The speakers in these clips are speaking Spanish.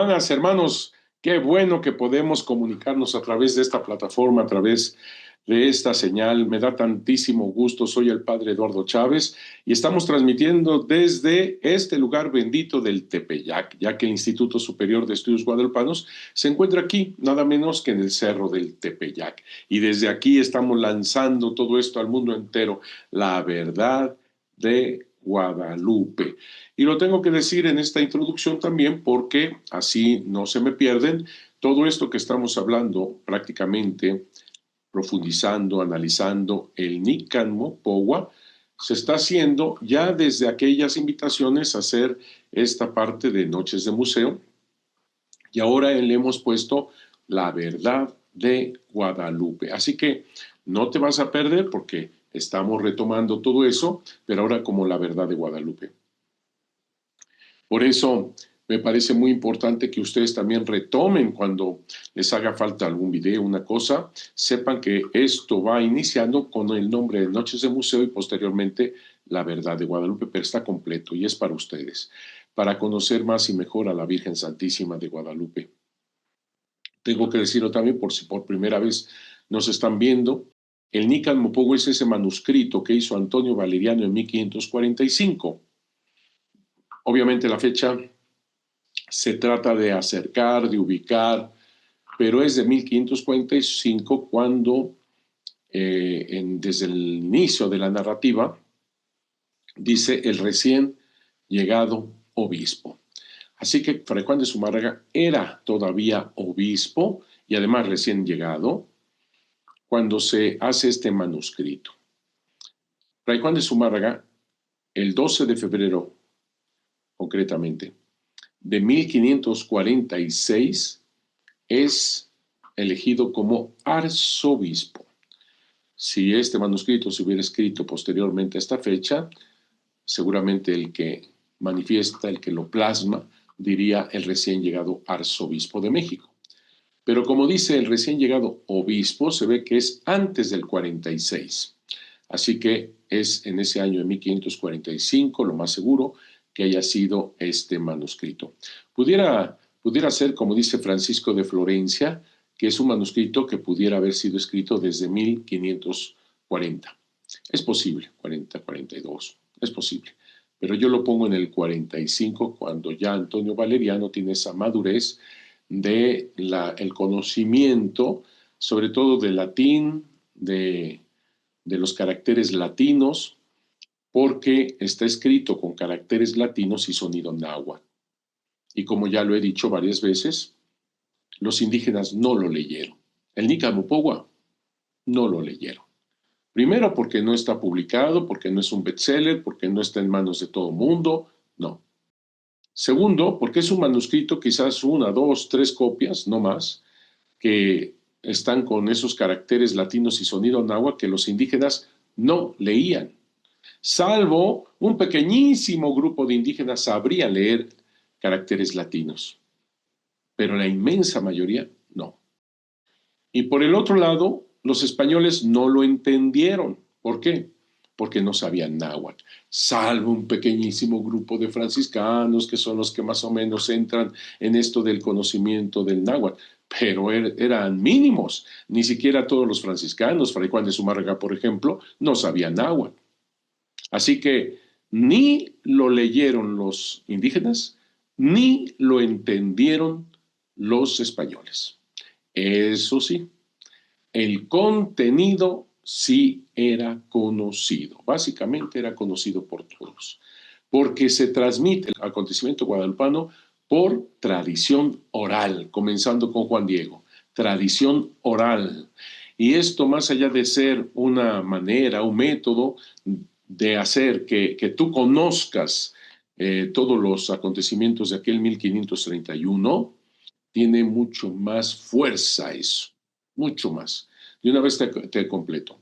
Hermanas, hermanos, qué bueno que podemos comunicarnos a través de esta plataforma, a través de esta señal. Me da tantísimo gusto. Soy el padre Eduardo Chávez y estamos transmitiendo desde este lugar bendito del Tepeyac, ya que el Instituto Superior de Estudios Guadalupanos se encuentra aquí, nada menos que en el Cerro del Tepeyac. Y desde aquí estamos lanzando todo esto al mundo entero, la verdad de Guadalupe. Y lo tengo que decir en esta introducción también porque así no se me pierden todo esto que estamos hablando prácticamente, profundizando, analizando el Nican Mopowa, se está haciendo ya desde aquellas invitaciones a hacer esta parte de Noches de Museo y ahora le hemos puesto la verdad de Guadalupe. Así que no te vas a perder porque estamos retomando todo eso, pero ahora como la verdad de Guadalupe. Por eso me parece muy importante que ustedes también retomen cuando les haga falta algún video, una cosa, sepan que esto va iniciando con el nombre de Noches de Museo y posteriormente La Verdad de Guadalupe, pero está completo y es para ustedes, para conocer más y mejor a la Virgen Santísima de Guadalupe. Tengo que decirlo también por si por primera vez nos están viendo, el Nican Mopowa es ese manuscrito que hizo Antonio Valeriano en 1545. Obviamente la fecha se trata de acercar, de ubicar, pero es de 1545 cuando, desde el inicio de la narrativa, dice el recién llegado obispo. Así que Fray Juan de Zumárraga era todavía obispo y además recién llegado cuando se hace este manuscrito. Fray Juan de Zumárraga, el 12 de febrero, concretamente, de 1546, es elegido como arzobispo. Si este manuscrito se hubiera escrito posteriormente a esta fecha, seguramente el que manifiesta, el que lo plasma, diría el recién llegado arzobispo de México. Pero como dice el recién llegado obispo, se ve que es antes del 46. Así que es en ese año de 1545, lo más seguro, que haya sido este manuscrito. Pudiera ser, como dice Francisco de Florencia, que es un manuscrito que pudiera haber sido escrito desde 1540. Es posible, 40, 42, es posible. Pero yo lo pongo en el 45, cuando ya Antonio Valeriano tiene esa madurez de el conocimiento, sobre todo del latín, de los caracteres latinos, porque está escrito con caracteres latinos y sonido náhuatl. Y como ya lo he dicho varias veces, los indígenas no lo leyeron. El Nican Mopowa no lo leyeron. Primero porque no está publicado, porque no es un bestseller, porque no está en manos de todo el mundo, no. Segundo, porque es un manuscrito, quizás una, dos, tres copias, no más, que están con esos caracteres latinos y sonido náhuatl que los indígenas no leían. Salvo un pequeñísimo grupo de indígenas sabría leer caracteres latinos, pero la inmensa mayoría no. Y por el otro lado, los españoles no lo entendieron. ¿Por qué? Porque no sabían náhuatl, salvo un pequeñísimo grupo de franciscanos que son los que más o menos entran en esto del conocimiento del náhuatl, pero eran mínimos. Ni siquiera todos los franciscanos, Fray Juan de Zumárraga, por ejemplo, no sabían náhuatl. Así que ni lo leyeron los indígenas, ni lo entendieron los españoles. Eso sí, el contenido sí era conocido, básicamente era conocido por todos, porque se transmite el acontecimiento guadalupano por tradición oral, comenzando con Juan Diego, tradición oral. Y esto, más allá de ser una manera, un método de hacer que tú conozcas todos los acontecimientos de aquel 1531, tiene mucho más fuerza eso, mucho más. De una vez te completo.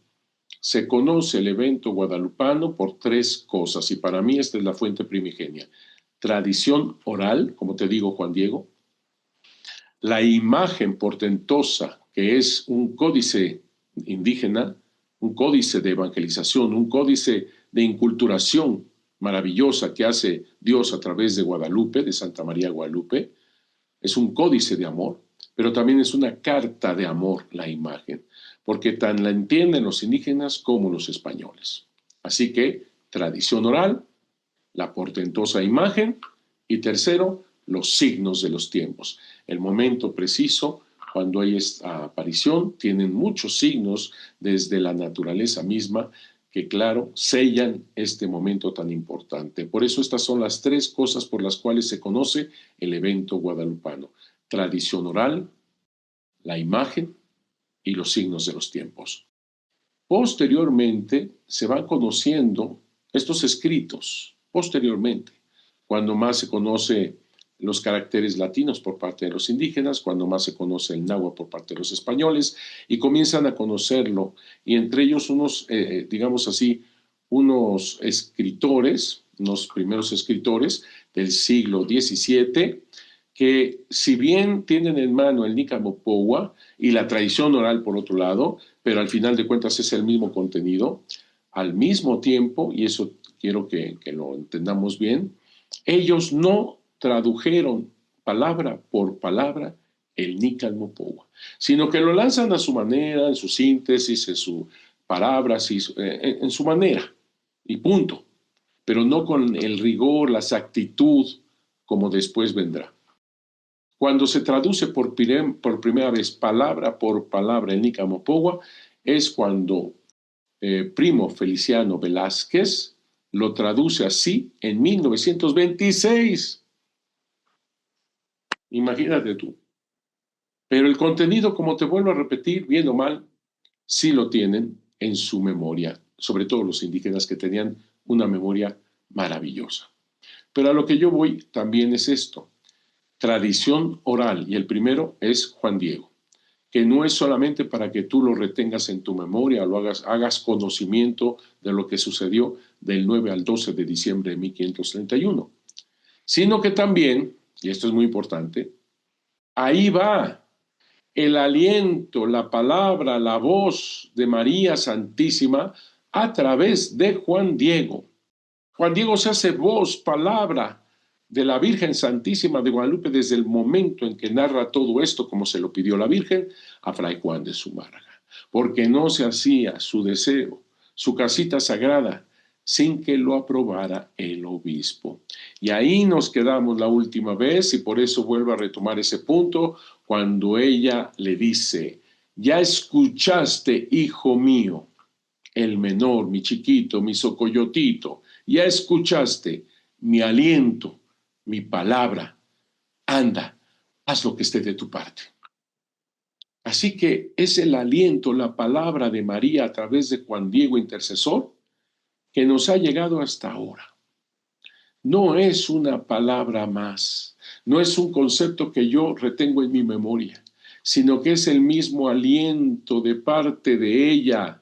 Se conoce el evento guadalupano por tres cosas y para mí esta es la fuente primigenia. Tradición oral, como te digo, Juan Diego, la imagen portentosa, que es un códice indígena, un códice de evangelización, un códice de inculturación maravillosa que hace Dios a través de Guadalupe, de Santa María Guadalupe, es un códice de amor, pero también es una carta de amor la imagen, porque tan la entienden los indígenas como los españoles. Así que tradición oral, la portentosa imagen y tercero, los signos de los tiempos. El momento preciso cuando hay esta aparición tienen muchos signos desde la naturaleza misma que, claro, sellan este momento tan importante. Por eso estas son las tres cosas por las cuales se conoce el evento guadalupano: tradición oral, la imagen y los signos de los tiempos. Posteriormente se van conociendo estos escritos, posteriormente, cuando más se conoce los caracteres latinos por parte de los indígenas, cuando más se conoce el náhuatl por parte de los españoles, y comienzan a conocerlo, y entre ellos unos, digamos así, unos escritores, unos primeros escritores del siglo XVII, que si bien tienen en mano el Nicanor y la tradición oral por otro lado, pero al final de cuentas es el mismo contenido, al mismo tiempo, y eso quiero que lo entendamos bien, ellos no tradujeron palabra por palabra el Nicanor, sino que lo lanzan a su manera, en su síntesis, en su palabras, en su manera, y punto, pero no con el rigor, la exactitud, como después vendrá. Cuando se traduce por primera vez palabra por palabra el Nicanor, es cuando Primo Feliciano Velázquez lo traduce así en 1926. Imagínate tú. Pero el contenido, como te vuelvo a repetir, bien o mal, sí lo tienen en su memoria, sobre todo los indígenas que tenían una memoria maravillosa. Pero a lo que yo voy también es esto: tradición oral, y el primero es Juan Diego, que no es solamente para que tú lo retengas en tu memoria, lo hagas conocimiento de lo que sucedió del 9 al 12 de diciembre de 1531, sino que también, y esto es muy importante, ahí va el aliento, la palabra, la voz de María Santísima a través de Juan Diego. Juan Diego se hace voz, palabra de la Virgen Santísima de Guadalupe desde el momento en que narra todo esto, como se lo pidió la Virgen, a Fray Juan de Zumárraga, porque no se hacía su deseo, su casita sagrada, sin que lo aprobara el obispo. Y ahí nos quedamos la última vez, y por eso vuelvo a retomar ese punto, cuando ella le dice: ya escuchaste, hijo mío, el menor, mi chiquito, mi socoyotito, ya escuchaste mi aliento, mi palabra, anda, haz lo que esté de tu parte. Así que es el aliento, la palabra de María a través de Juan Diego Intercesor que nos ha llegado hasta ahora. No es una palabra más, no es un concepto que yo retengo en mi memoria, sino que es el mismo aliento de parte de ella.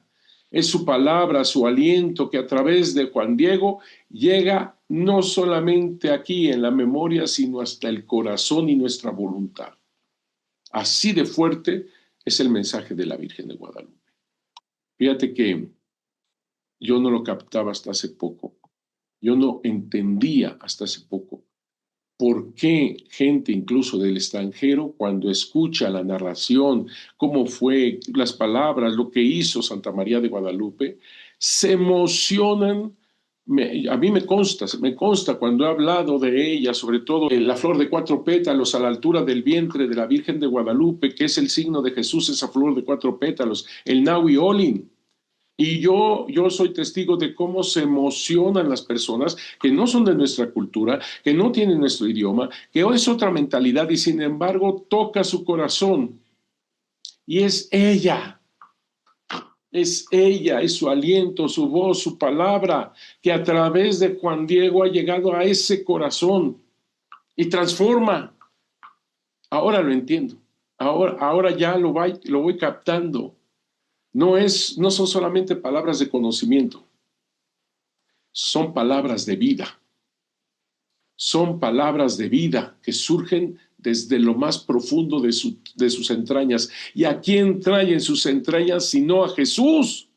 Es su palabra, su aliento que a través de Juan Diego llega no solamente aquí en la memoria, sino hasta el corazón y nuestra voluntad. Así de fuerte es el mensaje de la Virgen de Guadalupe. Fíjate que yo no lo captaba hasta hace poco. Yo no entendía hasta hace poco por qué gente incluso del extranjero, cuando escucha la narración, cómo fue, las palabras, lo que hizo Santa María de Guadalupe, se emocionan. A mí me consta cuando he hablado de ella, sobre todo la flor de 4 pétalos a la altura del vientre de la Virgen de Guadalupe, que es el signo de Jesús, esa flor de 4 pétalos, el Nahui Olin. Y yo soy testigo de cómo se emocionan las personas que no son de nuestra cultura, que no tienen nuestro idioma, que es otra mentalidad y sin embargo toca su corazón. Y es ella, es su aliento, su voz, su palabra, que a través de Juan Diego ha llegado a ese corazón y transforma. Ahora lo entiendo, ahora ya lo voy captando. No son solamente palabras de conocimiento, son palabras de vida. Son palabras de vida que surgen desde lo más profundo de sus entrañas. ¿Y a quién trae en sus entrañas sino a Jesús?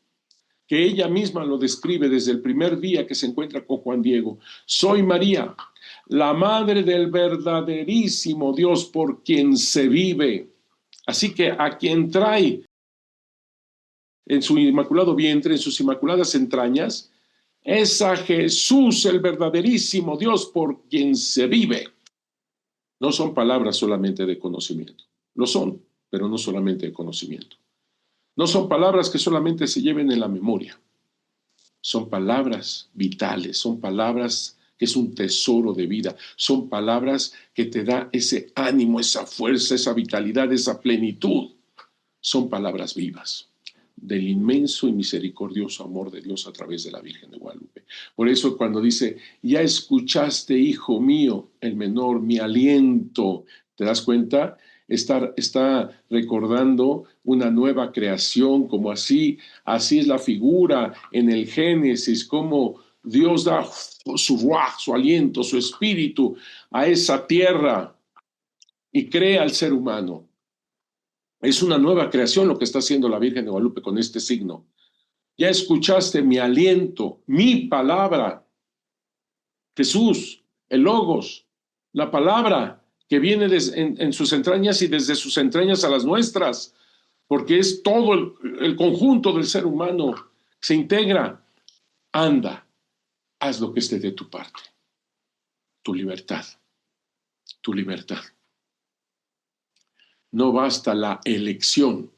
Que ella misma lo describe desde el primer día que se encuentra con Juan Diego. Soy María, la madre del verdaderísimo Dios por quien se vive. Así que a quien trae en su inmaculado vientre, en sus inmaculadas entrañas, es a Jesús, el verdaderísimo Dios por quien se vive. No son palabras solamente de conocimiento. Lo son, pero no solamente de conocimiento. No son palabras que solamente se lleven en la memoria. Son palabras vitales, son palabras que es un tesoro de vida, son palabras que te da ese ánimo, esa fuerza, esa vitalidad, esa plenitud. Son palabras vivas del inmenso y misericordioso amor de Dios a través de la Virgen de Guadalupe. Por eso cuando dice, ya escuchaste, hijo mío, el menor, mi aliento, ¿te das cuenta? Está recordando una nueva creación, como así es la figura en el Génesis, como Dios da su ruaj, su aliento, su espíritu a esa tierra y crea al ser humano. Es una nueva creación lo que está haciendo la Virgen de Guadalupe con este signo. Ya escuchaste mi aliento, mi palabra. Jesús, el Logos, la palabra que viene en sus entrañas y desde sus entrañas a las nuestras, porque es todo el conjunto del ser humano, se integra. Anda, haz lo que esté de tu parte. Tu libertad, tu libertad. No basta la elección,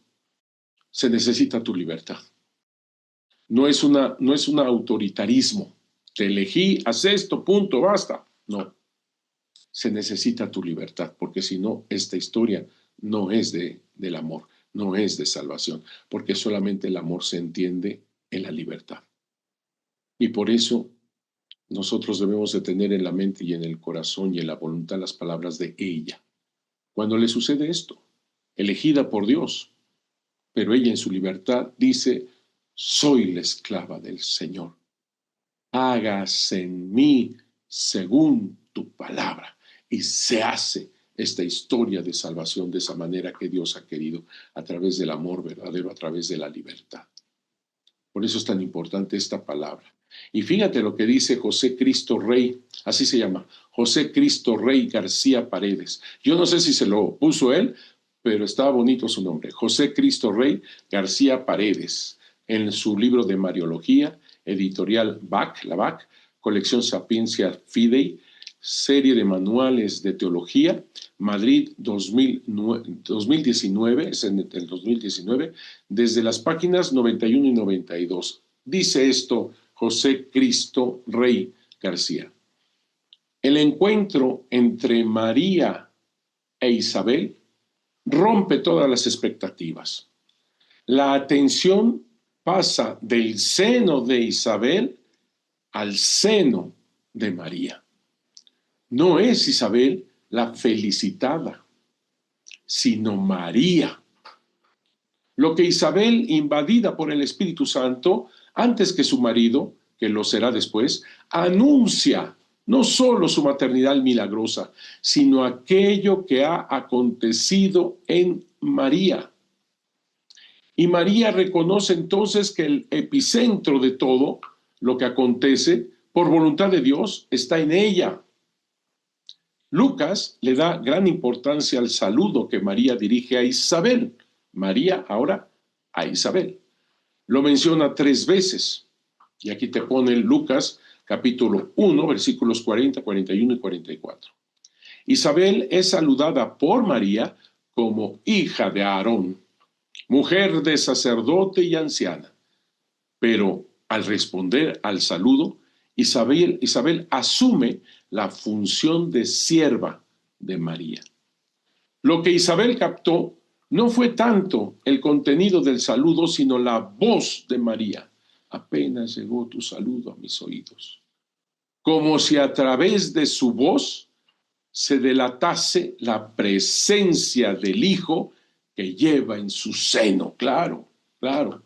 se necesita tu libertad. No es un autoritarismo. Te elegí, haz esto, punto, basta. No. Se necesita tu libertad, porque si no, esta historia no es del amor, no es de salvación, porque solamente el amor se entiende en la libertad. Y por eso nosotros debemos de tener en la mente y en el corazón y en la voluntad las palabras de ella. Cuando le sucede esto, elegida por Dios, pero ella en su libertad dice, soy la esclava del Señor. Hágase en mí según tu palabra. Y se hace esta historia de salvación de esa manera que Dios ha querido, a través del amor verdadero, a través de la libertad. Por eso es tan importante esta palabra. Y fíjate lo que dice José Cristo Rey, así se llama, José Cristo Rey García Paredes. Yo no sé si se lo puso él, pero estaba bonito su nombre, José Cristo Rey García Paredes, en su libro de Mariología, editorial BAC, la BAC, colección Sapiencia Fidei, serie de manuales de teología, Madrid 2019, es en el 2019, desde las páginas 91 y 92. Dice esto José Cristo Rey García. El encuentro entre María e Isabel rompe todas las expectativas. La atención pasa del seno de Isabel al seno de María. No es Isabel la felicitada, sino María. Lo que Isabel, invadida por el Espíritu Santo, antes que su marido, que lo será después, anuncia no solo su maternidad milagrosa, sino aquello que ha acontecido en María. Y María reconoce entonces que el epicentro de todo lo que acontece, por voluntad de Dios, está en ella. Lucas le da gran importancia al saludo que María dirige a Isabel. María ahora a Isabel. Lo menciona 3 veces. Y aquí te pone Lucas capítulo 1, versículos 40, 41 y 44. Isabel es saludada por María como hija de Aarón, mujer de sacerdote y anciana. Pero al responder al saludo, Isabel asume la función de sierva de María. Lo que Isabel captó no fue tanto el contenido del saludo, sino la voz de María. Apenas llegó tu saludo a mis oídos. Como si a través de su voz se delatase la presencia del Hijo que lleva en su seno. Claro, claro.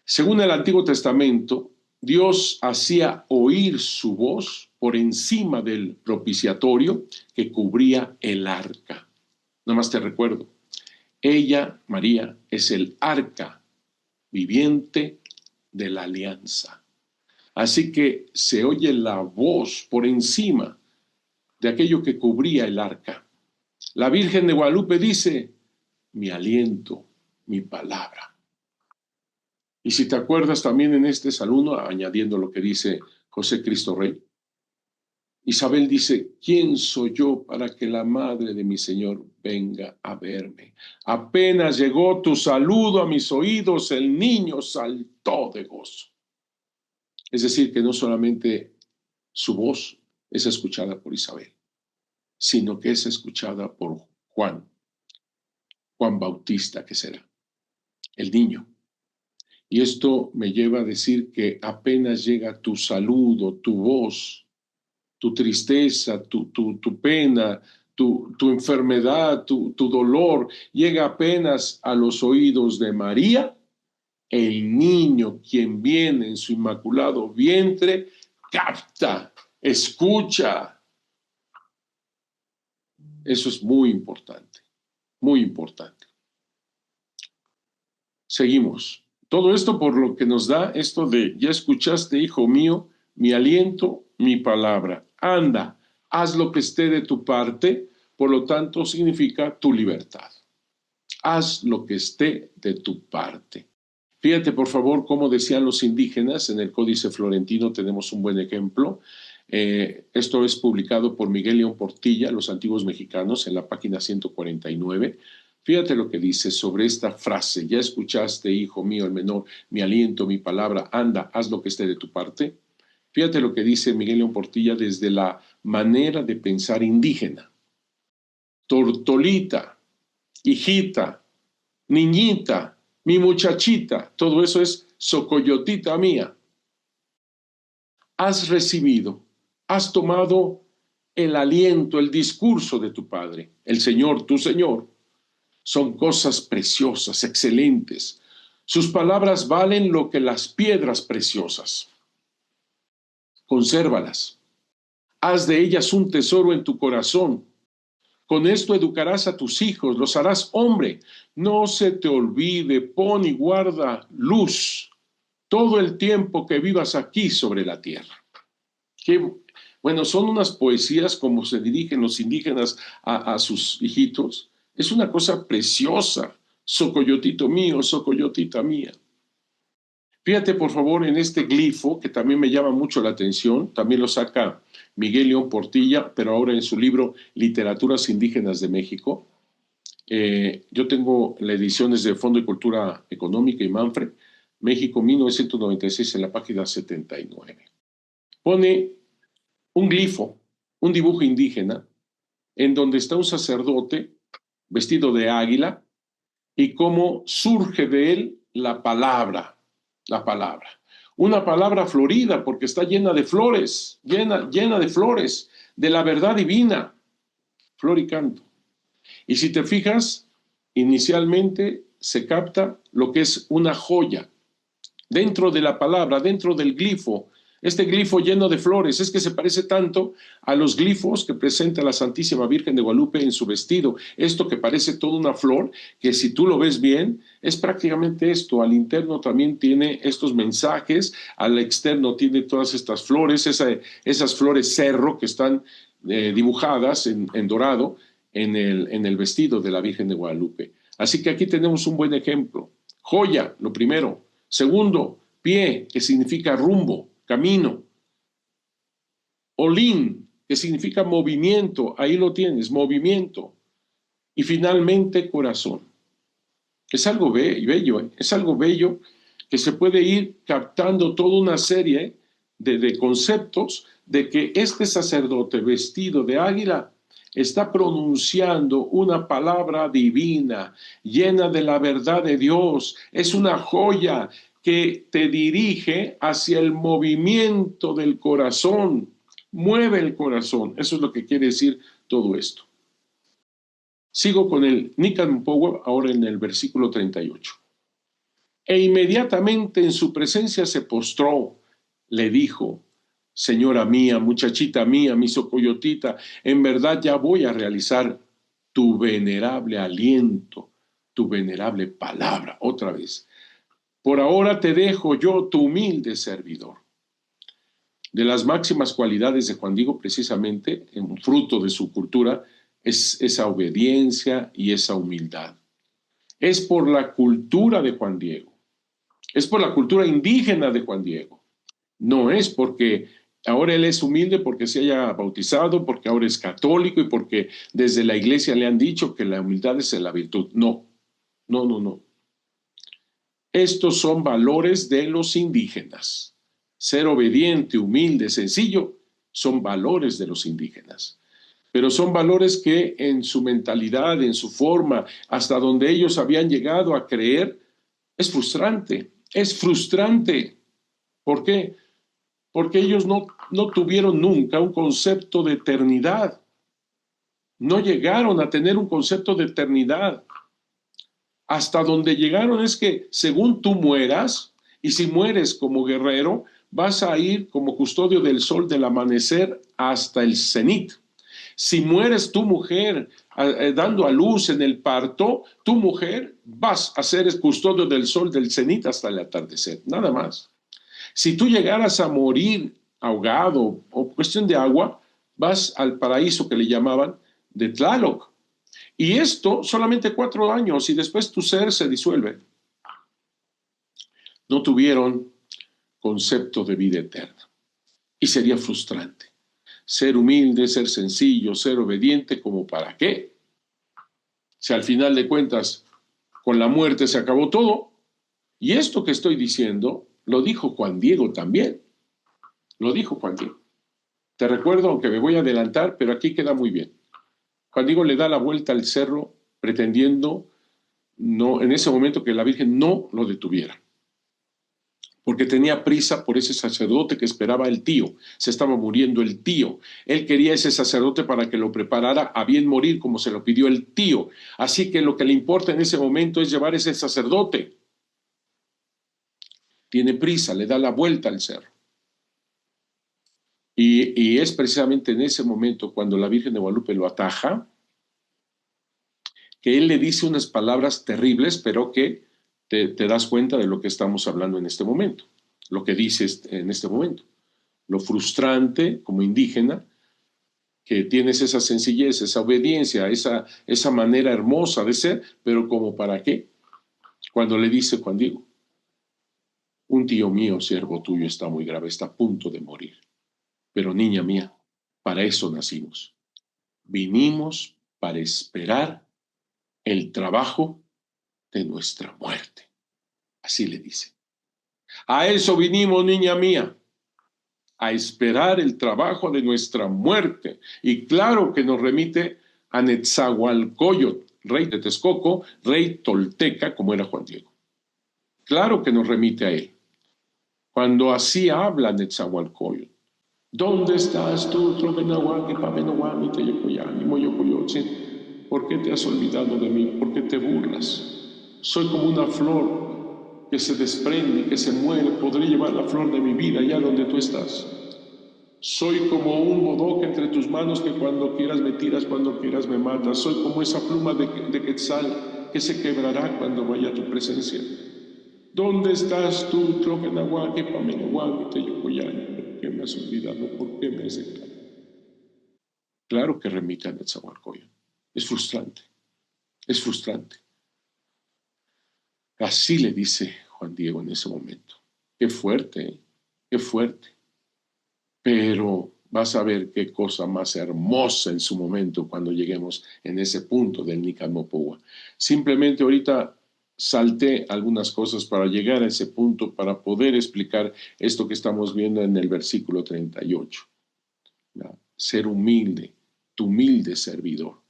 Según el Antiguo Testamento, Dios hacía oír su voz por encima del propiciatorio que cubría el arca. Nada más te recuerdo, ella, María, es el arca viviente de la alianza. Así que se oye la voz por encima de aquello que cubría el arca. La Virgen de Guadalupe dice, mi aliento, mi palabra. Y si te acuerdas también en este saludo, añadiendo lo que dice José Cristo Rey, Isabel dice, ¿quién soy yo para que la madre de mi Señor venga a verme? Apenas llegó tu saludo a mis oídos, el niño saltó de gozo. Es decir, que no solamente su voz es escuchada por Isabel, sino que es escuchada por Juan Bautista, que será el niño. Y esto me lleva a decir que apenas llega tu saludo, tu voz, tu tristeza, tu pena, tu enfermedad, tu dolor, llega apenas a los oídos de María, el niño, quien viene en su inmaculado vientre, capta, escucha. Eso es muy importante, muy importante. Seguimos. Todo esto por lo que nos da esto de, ya escuchaste, hijo mío, mi aliento, mi palabra. Anda, haz lo que esté de tu parte, por lo tanto significa tu libertad. Haz lo que esté de tu parte. Fíjate, por favor, cómo decían los indígenas, en el Códice Florentino tenemos un buen ejemplo. Esto es publicado por Miguel León Portilla, Los Antiguos Mexicanos, en la página 149. Fíjate lo que dice sobre esta frase, ya escuchaste, hijo mío, el menor, mi aliento, mi palabra, anda, haz lo que esté de tu parte. Fíjate lo que dice Miguel León Portilla desde la manera de pensar indígena. Tortolita, hijita, niñita, mi muchachita, todo eso es socoyotita mía. Has recibido, has tomado el aliento, el discurso de tu Padre, el Señor, tu Señor. Son cosas preciosas, excelentes. Sus palabras valen lo que las piedras preciosas. Consérvalas. Haz de ellas un tesoro en tu corazón. Con esto educarás a tus hijos, los harás hombre. No se te olvide, pon y guarda luz todo el tiempo que vivas aquí sobre la tierra. Bueno, son unas poesías como se dirigen los indígenas a sus hijitos. Es una cosa preciosa. Socoyotito mío, socoyotita mía. Fíjate, por favor, en este glifo, que también me llama mucho la atención, también lo saca Miguel León Portilla, pero ahora en su libro Literaturas Indígenas de México. Yo tengo las ediciones de Fondo de Cultura Económica y Manfred, México 1996, en la página 79. Pone un glifo, un dibujo indígena, en donde está un sacerdote vestido de águila y cómo surge de él la palabra. Una palabra florida porque está llena de flores, llena de flores, de la verdad divina, flor y canto. Y si te fijas, inicialmente se capta lo que es una joya. Dentro de la palabra, dentro del glifo, este glifo lleno de flores, es que se parece tanto a los glifos que presenta la Santísima Virgen de Guadalupe en su vestido. Esto que parece toda una flor, que si tú lo ves bien, es prácticamente esto. Al interno también tiene estos mensajes, al externo tiene todas estas flores, esas flores cerro que están dibujadas en dorado en el vestido de la Virgen de Guadalupe. Así que aquí tenemos un buen ejemplo. Joya, lo primero. Segundo, pie, que significa rumbo, camino. Olín, que significa movimiento, ahí lo tienes, movimiento. Y finalmente, corazón. Es algo bello, es algo bello que se puede ir captando toda una serie de conceptos de que este sacerdote vestido de águila está pronunciando una palabra divina, llena de la verdad de Dios. Es una joya que te dirige hacia el movimiento del corazón, mueve el corazón. Eso es lo que quiere decir todo esto. Sigo con el Nican Power ahora en el versículo 38. E inmediatamente en su presencia se postró, le dijo, señora mía, muchachita mía, mi socoyotita, en verdad ya voy a realizar tu venerable aliento, tu venerable palabra, otra vez. Por ahora te dejo yo, tu humilde servidor. De las máximas cualidades de Juan Diego, precisamente, un fruto de su cultura, es esa obediencia y esa humildad. Es por la cultura de Juan Diego, es por la cultura indígena de Juan Diego. No es porque ahora él es humilde porque se haya bautizado, porque ahora es católico y porque desde la iglesia le han dicho que la humildad es la virtud. No, no, no, no. Estos son valores de los indígenas. Ser obediente, humilde, sencillo, son valores de los indígenas. Pero son valores que en su mentalidad, en su forma, hasta donde ellos habían llegado a creer, es frustrante. Es frustrante. ¿Por qué? Porque ellos no tuvieron nunca un concepto de eternidad. No llegaron a tener un concepto de eternidad. Hasta donde llegaron es que según tú mueras, y si mueres como guerrero, vas a ir como custodio del sol del amanecer hasta el cenit. Si mueres tu mujer dando a luz en el parto, tu mujer vas a ser el custodio del sol del cenit hasta el atardecer, nada más. Si tú llegaras a morir ahogado o cuestión de agua, vas al paraíso que le llamaban de Tlaloc. Y esto solamente 4 años y después tu ser se disuelve. No tuvieron concepto de vida eterna. Y sería frustrante. Ser humilde, ser sencillo, ser obediente, ¿como para qué? Si al final de cuentas con la muerte se acabó todo. Y esto que estoy diciendo lo dijo Juan Diego también. Lo dijo Juan Diego. Te recuerdo, aunque me voy a adelantar, pero aquí queda muy bien. Juan Diego le da la vuelta al cerro pretendiendo no, en ese momento que la Virgen no lo detuviera, porque tenía prisa por ese sacerdote que esperaba el tío. Se estaba muriendo el tío. Él quería ese sacerdote para que lo preparara a bien morir como se lo pidió el tío. Así que lo que le importa en ese momento es llevar ese sacerdote. Tiene prisa, le da la vuelta al cerro. Y es precisamente en ese momento cuando la Virgen de Guadalupe lo ataja, que él le dice unas palabras terribles, pero que te das cuenta de lo que estamos hablando en este momento, lo que dices en este momento. Lo frustrante como indígena, que tienes esa sencillez, esa obediencia, esa manera hermosa de ser, pero ¿como para qué? Cuando le dice Juan Diego, un tío mío, siervo tuyo, está muy grave, está a punto de morir. Pero niña mía, para eso nacimos. Vinimos para esperar el trabajo de nuestra muerte. Así le dice. A eso vinimos, niña mía, a esperar el trabajo de nuestra muerte. Y claro que nos remite a Netzahualcóyotl, rey de Texcoco, rey tolteca, como era Juan Diego. Claro que nos remite a él. Cuando así habla Netzahualcóyotl, ¿dónde estás tú, Trovenahuaque, Pamenohuami, Teyocoyami, Moyocoyotzin? ¿Por qué te has olvidado de mí? ¿Por qué te burlas? Soy como una flor que se desprende, que se muere. Podré llevar la flor de mi vida allá donde tú estás. Soy como un bodoque entre tus manos que cuando quieras me tiras, cuando quieras me matas. Soy como esa pluma de quetzal que se quebrará cuando vaya a tu presencia. ¿Dónde estás tú, Trovenahuaque, Pamenohuami, Teyocoyami? ¿Por qué me has olvidado? ¿Por qué me has dejado? Claro que remite a Netzahualcóyotl. Es frustrante. Es frustrante. Así le dice Juan Diego en ese momento. Qué fuerte, ¿eh? Qué fuerte. Pero vas a ver qué cosa más hermosa en su momento cuando lleguemos en ese punto del Nican Mopogua. Simplemente ahorita salté algunas cosas para llegar a ese punto, para poder explicar esto que estamos viendo en el versículo 38. ¿No? Ser humilde, tu humilde servidor.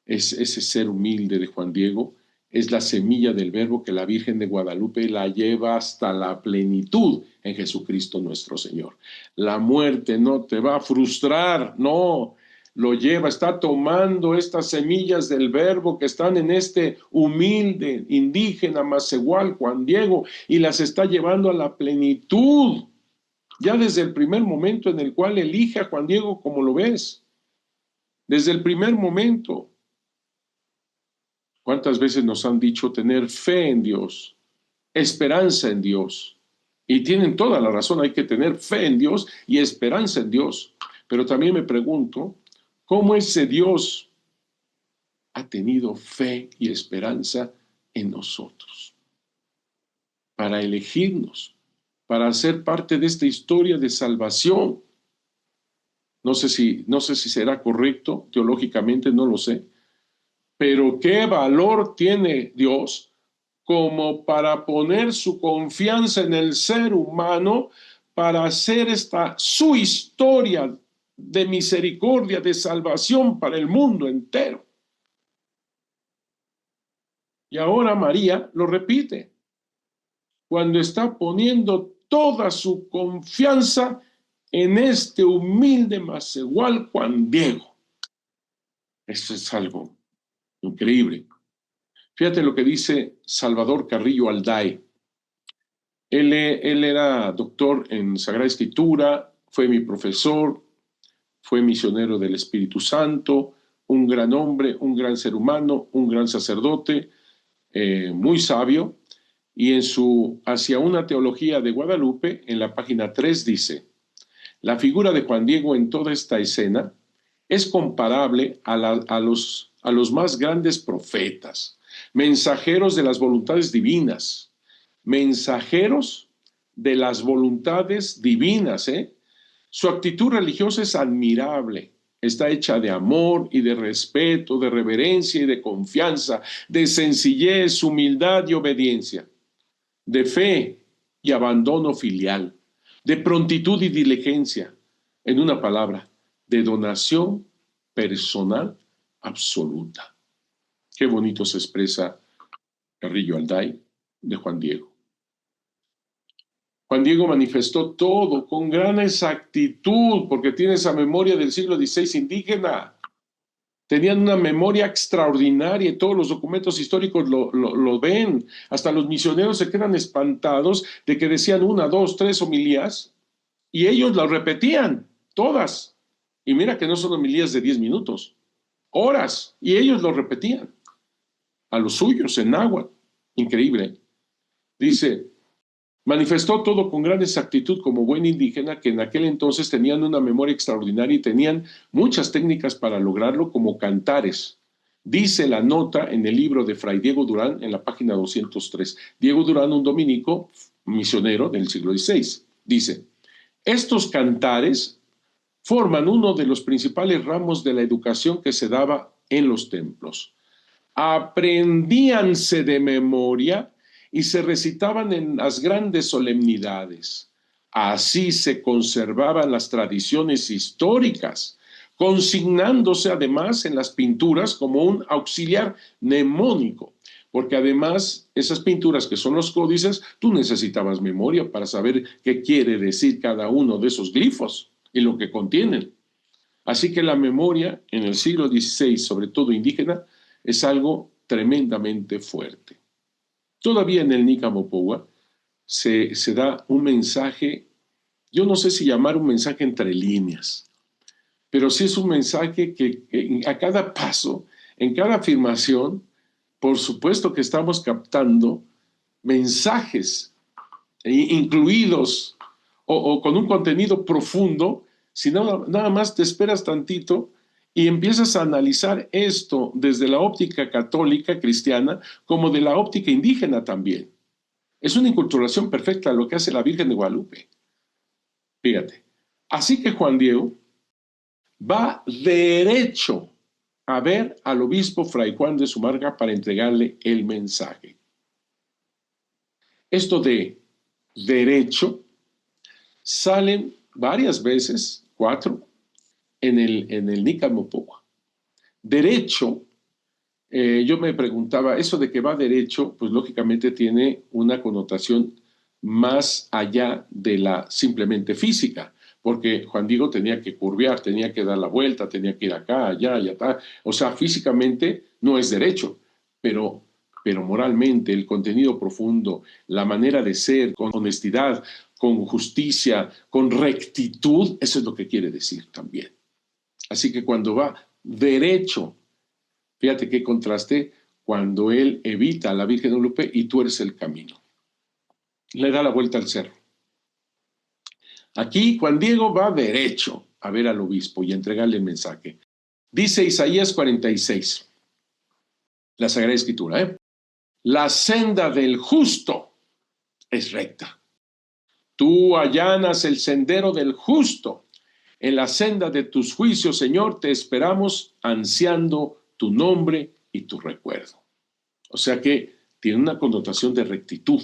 Es ese ser humilde de Juan Diego, es la semilla del verbo que la Virgen de Guadalupe la lleva hasta la plenitud en Jesucristo nuestro Señor. La muerte no te va a frustrar, no, lo lleva, está tomando estas semillas del verbo que están en este humilde indígena Macehual, Juan Diego, y las está llevando a la plenitud, ya desde el primer momento en el cual elige a Juan Diego, como lo ves, desde el primer momento. ¿Cuántas veces nos han dicho tener fe en Dios, esperanza en Dios? Y tienen toda la razón, hay que tener fe en Dios y esperanza en Dios. Pero también me pregunto, ¿cómo ese Dios ha tenido fe y esperanza en nosotros para elegirnos, para ser parte de esta historia de salvación? No sé si será correcto teológicamente, no lo sé, pero ¿qué valor tiene Dios como para poner su confianza en el ser humano para hacer esta su historia de misericordia, de salvación para el mundo entero? Y ahora María lo repite, cuando está poniendo toda su confianza en este humilde Macehual Juan Diego. Eso es algo increíble. Fíjate lo que dice Salvador Carrillo Alday. Él era doctor en Sagrada Escritura, fue mi profesor, fue misionero del Espíritu Santo, un gran hombre, un gran ser humano, un gran sacerdote, muy sabio. Y en su Hacia una teología de Guadalupe, en la página 3 dice, la figura de Juan Diego en toda esta escena es comparable a los más grandes profetas, mensajeros de las voluntades divinas, mensajeros de las voluntades divinas, ¿eh? Su actitud religiosa es admirable, está hecha de amor y de respeto, de reverencia y de confianza, de sencillez, humildad y obediencia, de fe y abandono filial, de prontitud y diligencia, en una palabra, de donación personal absoluta. Qué bonito se expresa Carrillo Alday de Juan Diego. Juan Diego manifestó todo con gran exactitud, porque tiene esa memoria del siglo XVI indígena. Tenían una memoria extraordinaria y todos los documentos históricos lo ven. Hasta los misioneros se quedan espantados de que decían 1, 2, 3 homilías y ellos las repetían, todas. Y mira que no son homilías de 10 minutos, horas, y ellos lo repetían a los suyos en náhuatl. Increíble. Dice, manifestó todo con gran exactitud como buen indígena que en aquel entonces tenían una memoria extraordinaria y tenían muchas técnicas para lograrlo como cantares. Dice la nota en el libro de Fray Diego Durán en la página 203. Diego Durán, un dominico misionero del siglo XVI, dice, estos cantares forman uno de los principales ramos de la educación que se daba en los templos. Aprendíanse de memoria y se recitaban en las grandes solemnidades. Así se conservaban las tradiciones históricas, consignándose además en las pinturas como un auxiliar mnemónico, porque además esas pinturas que son los códices, tú necesitabas memoria para saber qué quiere decir cada uno de esos glifos y lo que contienen. Así que la memoria en el siglo XVI, sobre todo indígena, es algo tremendamente fuerte. Todavía en el Nicamopoua se da un mensaje, yo no sé si llamar un mensaje entre líneas, pero sí es un mensaje que a cada paso, en cada afirmación, por supuesto que estamos captando mensajes incluidos o con un contenido profundo, si nada más te esperas tantito y empiezas a analizar esto desde la óptica católica cristiana como de la óptica indígena también. Es una inculturación perfecta lo que hace la Virgen de Guadalupe. Fíjate. Así que Juan Diego va derecho a ver al obispo Fray Juan de Zumarraga para entregarle el mensaje. Esto de derecho salen varias veces, 4, en el Nicamopoua. Derecho, yo me preguntaba, eso de que va derecho, pues lógicamente tiene una connotación más allá de la simplemente física, porque Juan Diego tenía que curvear, tenía que dar la vuelta, tenía que ir acá, allá, allá, o sea, físicamente no es derecho, pero moralmente el contenido profundo, la manera de ser, con honestidad, con justicia, con rectitud, eso es lo que quiere decir también. Así que cuando va derecho, fíjate qué contraste, cuando él evita a la Virgen de Guadalupe y tuerce el camino. Le da la vuelta al cerro. Aquí Juan Diego va derecho a ver al obispo y a entregarle el mensaje. Dice Isaías 46, la Sagrada Escritura, La senda del justo es recta. Tú allanas el sendero del justo. En la senda de tus juicios, Señor, te esperamos ansiando tu nombre y tu recuerdo. O sea que tiene una connotación de rectitud.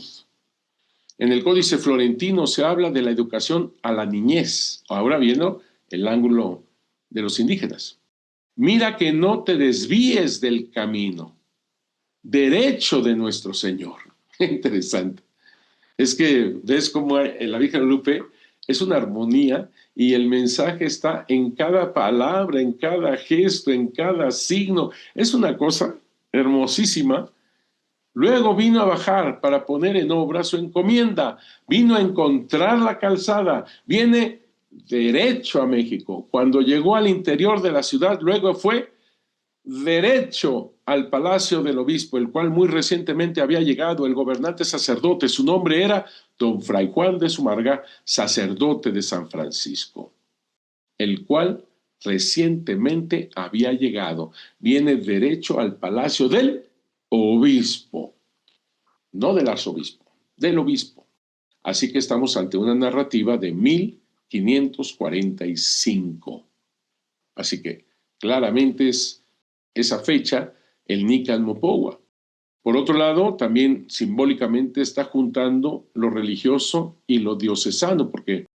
En el Códice Florentino se habla de la educación a la niñez, ahora viendo el ángulo de los indígenas. Mira que no te desvíes del camino derecho de nuestro Señor. Interesante. Es que ves como la Virgen Guadalupe es una armonía y el mensaje está en cada palabra, en cada gesto, en cada signo. Es una cosa hermosísima. Luego vino a bajar para poner en obra su encomienda, vino a encontrar la calzada, viene derecho a México. Cuando llegó al interior de la ciudad, luego fue derecho al palacio del obispo, el cual muy recientemente había llegado el gobernante sacerdote. Su nombre era don Fray Juan de Zumarraga, sacerdote de San Francisco, el cual recientemente había llegado. Viene derecho al palacio del obispo, no del arzobispo, del obispo. Así que estamos ante una narrativa de 1545. Así que claramente es esa fecha el Nican Mopowa. Por otro lado, también simbólicamente está juntando lo religioso y lo diocesano, porque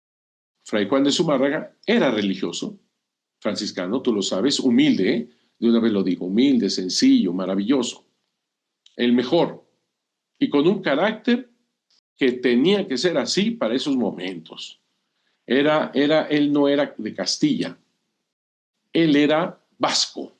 Fray Juan de Zumárraga era religioso, franciscano, tú lo sabes, humilde, de una vez lo digo, humilde, sencillo, maravilloso, el mejor, y con un carácter que tenía que ser así para esos momentos. Él no era de Castilla, él era vasco,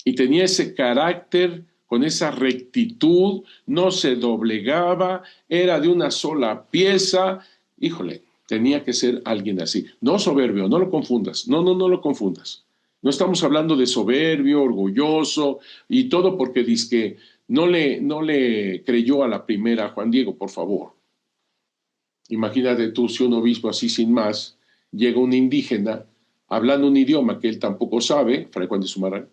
y tenía ese carácter con esa rectitud, no se doblegaba, era de una sola pieza. Híjole, tenía que ser alguien así. No soberbio, no lo confundas. No lo confundas. No estamos hablando de soberbio, orgulloso y todo porque dizque no le creyó a la primera Juan Diego, por favor. Imagínate tú si un obispo así sin más, llega un indígena hablando un idioma que él tampoco sabe, Fray Juan de Zumarraga,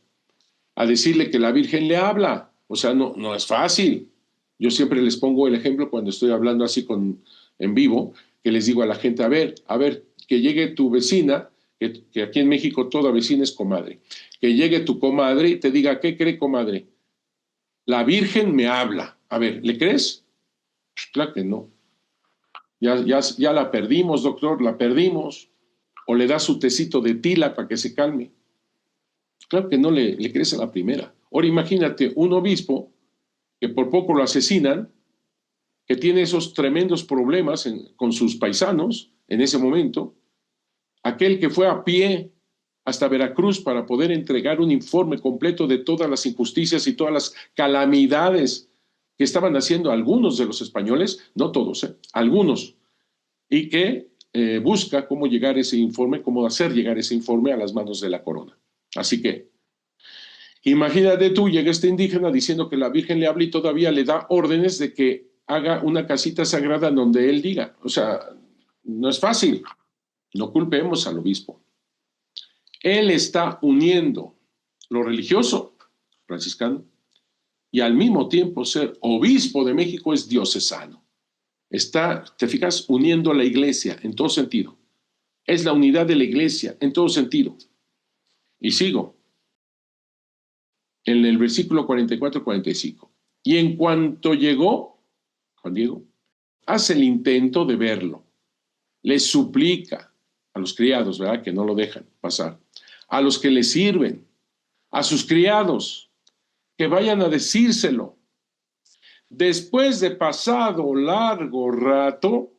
a decirle que la Virgen le habla. O sea, no es fácil. Yo siempre les pongo el ejemplo cuando estoy hablando así en vivo, que les digo a la gente, a ver, que llegue tu vecina, que aquí en México toda vecina es comadre, que llegue tu comadre y te diga, ¿qué cree, comadre? La Virgen me habla. A ver, ¿le crees? Pues claro que no. Ya la perdimos, doctor, la perdimos. O le das su tecito de tila para que se calme. Claro que no le crees a la primera. Ahora imagínate un obispo que por poco lo asesinan, que tiene esos tremendos problemas con sus paisanos en ese momento, aquel que fue a pie hasta Veracruz para poder entregar un informe completo de todas las injusticias y todas las calamidades que estaban haciendo algunos de los españoles, no todos, algunos, y que busca cómo llegar ese informe, cómo hacer llegar ese informe a las manos de la corona. Así que, imagínate tú, llega este indígena diciendo que la Virgen le habla y todavía le da órdenes de que haga una casita sagrada donde él diga. O sea, no es fácil. No culpemos al obispo. Él está uniendo lo religioso, franciscano, y al mismo tiempo ser obispo de México es diocesano. Está, te fijas, uniendo a la iglesia en todo sentido. Es la unidad de la iglesia en todo sentido. Y sigo. En el versículo 44-45. Y en cuanto llegó, Juan Diego, hace el intento de verlo. Le suplica a los criados, ¿verdad? Que no lo dejan pasar. A los que le sirven, a sus criados, que vayan a decírselo. Después de pasado largo rato,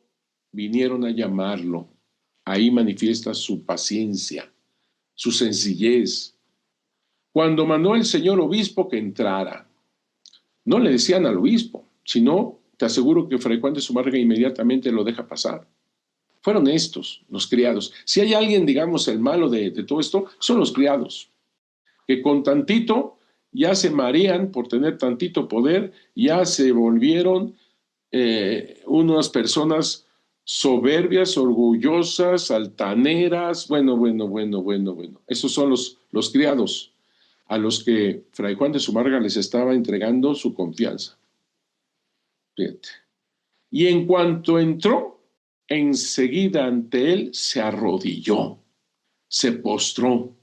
vinieron a llamarlo. Ahí manifiesta su paciencia, su sencillez. Cuando mandó el señor obispo que entrara, no le decían al obispo, sino te aseguro que Fray Juan de Zumárraga inmediatamente lo deja pasar. Fueron estos, los criados. Si hay alguien, digamos, el malo de todo esto, son los criados, que con tantito ya se marean por tener tantito poder, ya se volvieron unas personas soberbias, orgullosas, altaneras, bueno. Esos son los criados a los que Fray Juan de Zumárraga les estaba entregando su confianza. Fíjate. Y en cuanto entró, enseguida ante él se arrodilló, se postró.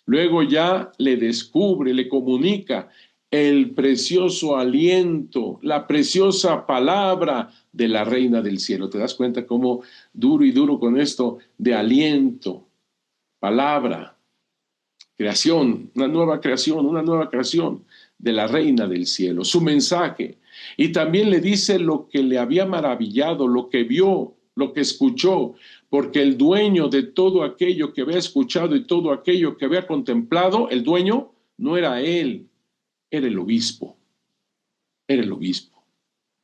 Luego ya le descubre, le comunica el precioso aliento, la preciosa palabra de la Reina del Cielo. ¿Te das cuenta cómo duro y duro con esto de aliento, palabra, creación, una nueva creación de la Reina del Cielo, su mensaje? Y también le dice lo que le había maravillado, lo que vio, lo que escuchó, porque el dueño de todo aquello que había escuchado y todo aquello que había contemplado, el dueño no era él, era el obispo, era el obispo.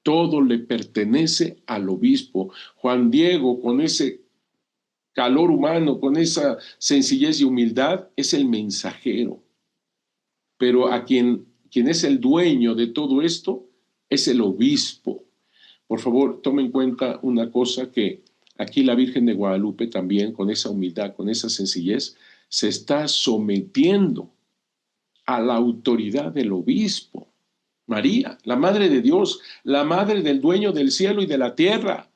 Todo le pertenece al obispo. Juan Diego, con ese calor humano, con esa sencillez y humildad, es el mensajero. Pero a quien es el dueño de todo esto es el obispo. Por favor, tome en cuenta una cosa, que aquí la Virgen de Guadalupe también, con esa humildad, con esa sencillez, se está sometiendo a la autoridad del obispo. María, la Madre de Dios, la Madre del dueño del cielo y de la tierra,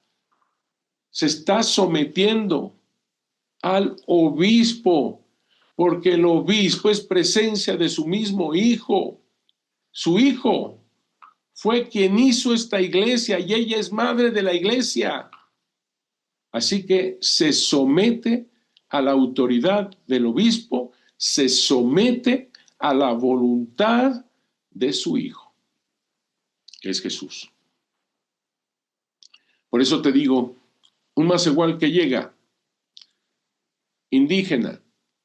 se está sometiendo al obispo, porque el obispo es presencia de su mismo Hijo. Su Hijo fue quien hizo esta iglesia y ella es madre de la iglesia. Así que se somete a la autoridad del obispo, se somete a la voluntad de su Hijo, que es Jesús. Por eso te digo, un más igual que llega, indígena,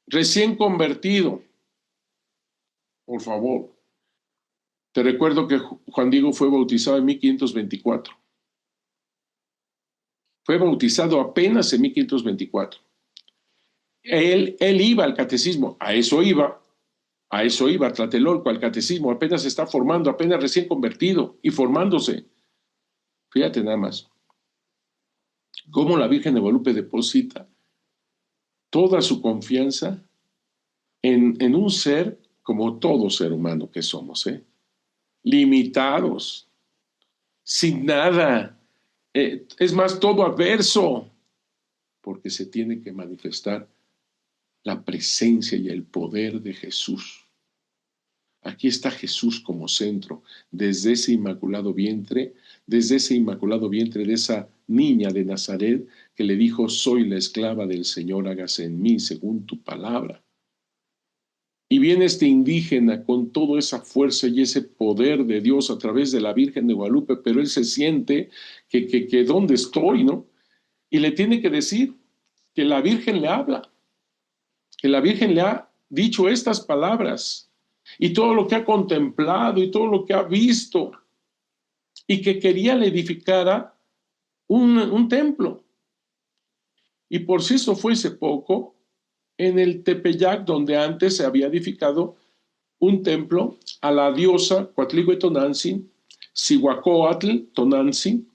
recién convertido, por favor. Te recuerdo que Juan Diego fue bautizado en 1524. Fue bautizado apenas en 1524. Él iba al catecismo, a eso iba, Tlatelolco, al catecismo, apenas se está formando, apenas recién convertido y formándose. Fíjate nada más, cómo la Virgen de Guadalupe deposita toda su confianza en un ser como todo ser humano que somos, limitados, sin nada, es más, todo adverso, porque se tiene que manifestar la presencia y el poder de Jesús. Aquí está Jesús como centro, desde ese inmaculado vientre de esa niña de Nazaret que le dijo: soy la esclava del Señor, hágase en mí según tu palabra. Y viene este indígena con toda esa fuerza y ese poder de Dios a través de la Virgen de Guadalupe, pero él se siente que ¿dónde estoy, no? Y le tiene que decir que la Virgen le habla, que la Virgen le ha dicho estas palabras, y todo lo que ha contemplado y todo lo que ha visto, y que quería le edificara un templo. Y por si eso fuese poco, en el Tepeyac, donde antes se había edificado un templo a la diosa Cuatlihuetonantzin, Cihuacóatl Tonantzin.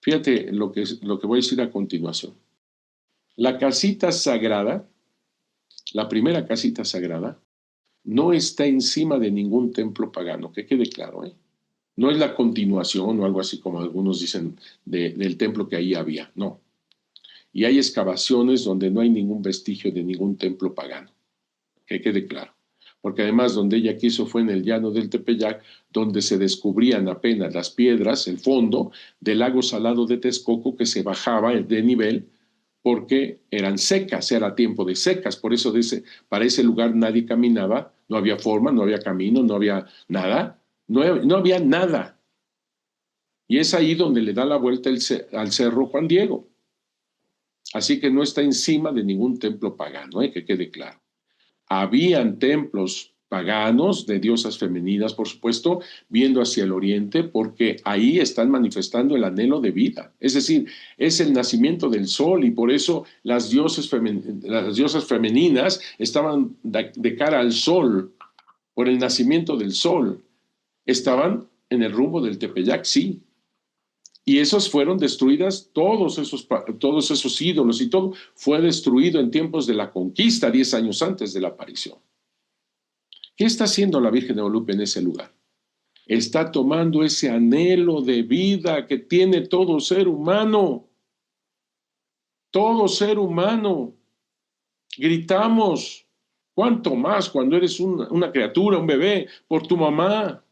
Fíjate lo que voy a decir a continuación. La casita sagrada, la primera casita sagrada, no está encima de ningún templo pagano, que quede claro, No es la continuación o algo así como algunos dicen del templo que ahí había, no. Y hay excavaciones donde no hay ningún vestigio de ningún templo pagano, que quede claro. Porque además donde ella quiso fue en el llano del Tepeyac, donde se descubrían apenas las piedras, el fondo del lago salado de Texcoco, que se bajaba de nivel porque eran secas, era tiempo de secas, por eso para ese lugar nadie caminaba, no había forma, no había camino, no había nada, no había nada. Y es ahí donde le da la vuelta al cerro Juan Diego. Así que no está encima de ningún templo pagano, que quede claro. Habían templos paganos de diosas femeninas, por supuesto, viendo hacia el oriente, porque ahí están manifestando el anhelo de vida. Es decir, es el nacimiento del sol, y por eso las diosas femeninas estaban de cara al sol, por el nacimiento del sol. Estaban en el rumbo del Tepeyac, sí, Y esos fueron destruidas, todos esos ídolos y todo fue destruido en tiempos de la conquista, 10 años antes de la aparición. ¿Qué está haciendo la Virgen de Guadalupe en ese lugar? Está tomando ese anhelo de vida que tiene todo ser humano. Todo ser humano. Gritamos, ¿cuánto más cuando eres una criatura, un bebé, por tu mamá?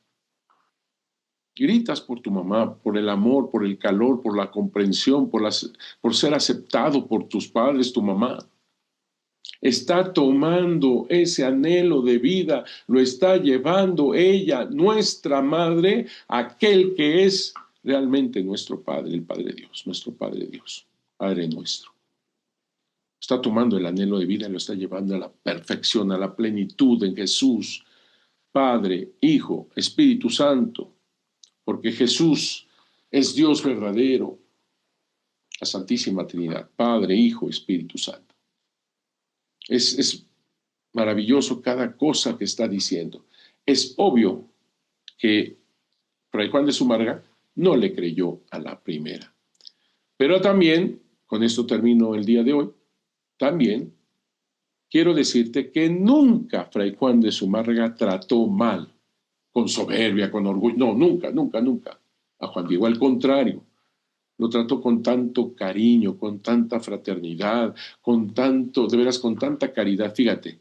Gritas por tu mamá, por el amor, por el calor, por la comprensión, por ser aceptado por tus padres, tu mamá. Está tomando ese anhelo de vida, lo está llevando ella, nuestra madre, aquel que es realmente nuestro Padre, el Padre Dios, nuestro Padre Dios, Padre nuestro. Está tomando el anhelo de vida y lo está llevando a la perfección, a la plenitud en Jesús, Padre, Hijo, Espíritu Santo, porque Jesús es Dios verdadero, la Santísima Trinidad, Padre, Hijo, Espíritu Santo. Es maravilloso cada cosa que está diciendo. Es obvio que Fray Juan de Zumárraga no le creyó a la primera. Pero también, con esto termino el día de hoy, también quiero decirte que nunca Fray Juan de Zumárraga trató mal, con soberbia, con orgullo. No, nunca, nunca, nunca. A Juan Diego, al contrario, lo trató con tanto cariño, con tanta fraternidad, con tanto, de veras, con tanta caridad, fíjate.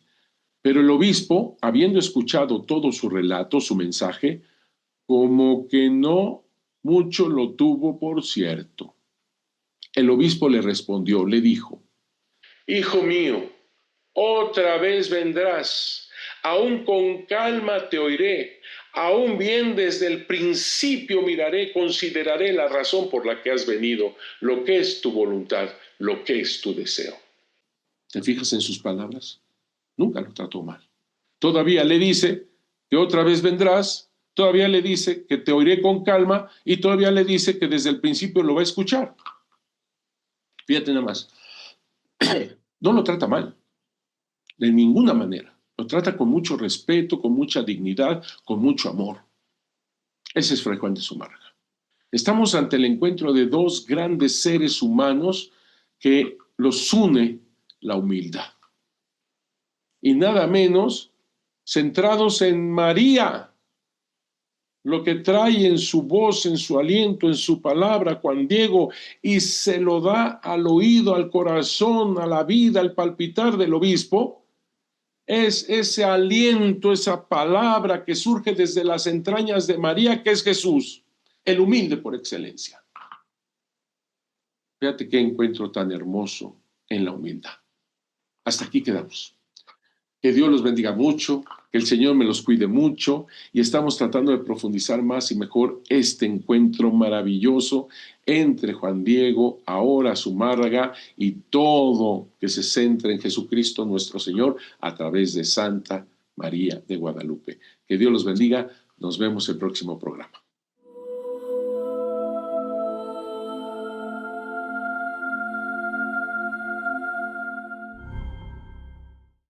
Pero el obispo, habiendo escuchado todo su relato, su mensaje, como que no mucho lo tuvo por cierto. El obispo le respondió, le dijo, Hijo mío, otra vez vendrás, aún con calma te oiré, aún bien desde el principio miraré, consideraré la razón por la que has venido, lo que es tu voluntad, lo que es tu deseo. ¿Te fijas en sus palabras? Nunca lo trató mal. Todavía le dice que otra vez vendrás, todavía le dice que te oiré con calma y todavía le dice que desde el principio lo va a escuchar. Fíjate nada más. No lo trata mal, de ninguna manera. Lo trata con mucho respeto, con mucha dignidad, con mucho amor. Ese es Fray Juan de Zumárraga. Estamos ante el encuentro de dos grandes seres humanos que los une la humildad. Y nada menos centrados en María, lo que trae en su voz, en su aliento, en su palabra, Juan Diego, y se lo da al oído, al corazón, a la vida, al palpitar del obispo, es ese aliento, esa palabra que surge desde las entrañas de María, que es Jesús, el humilde por excelencia. Fíjate qué encuentro tan hermoso en la humildad. Hasta aquí quedamos. Que Dios los bendiga mucho, que el Señor me los cuide mucho y estamos tratando de profundizar más y mejor este encuentro maravilloso entre Juan Diego, ahora Zumárraga y todo que se centra en Jesucristo nuestro Señor a través de Santa María de Guadalupe. Que Dios los bendiga. Nos vemos el próximo programa.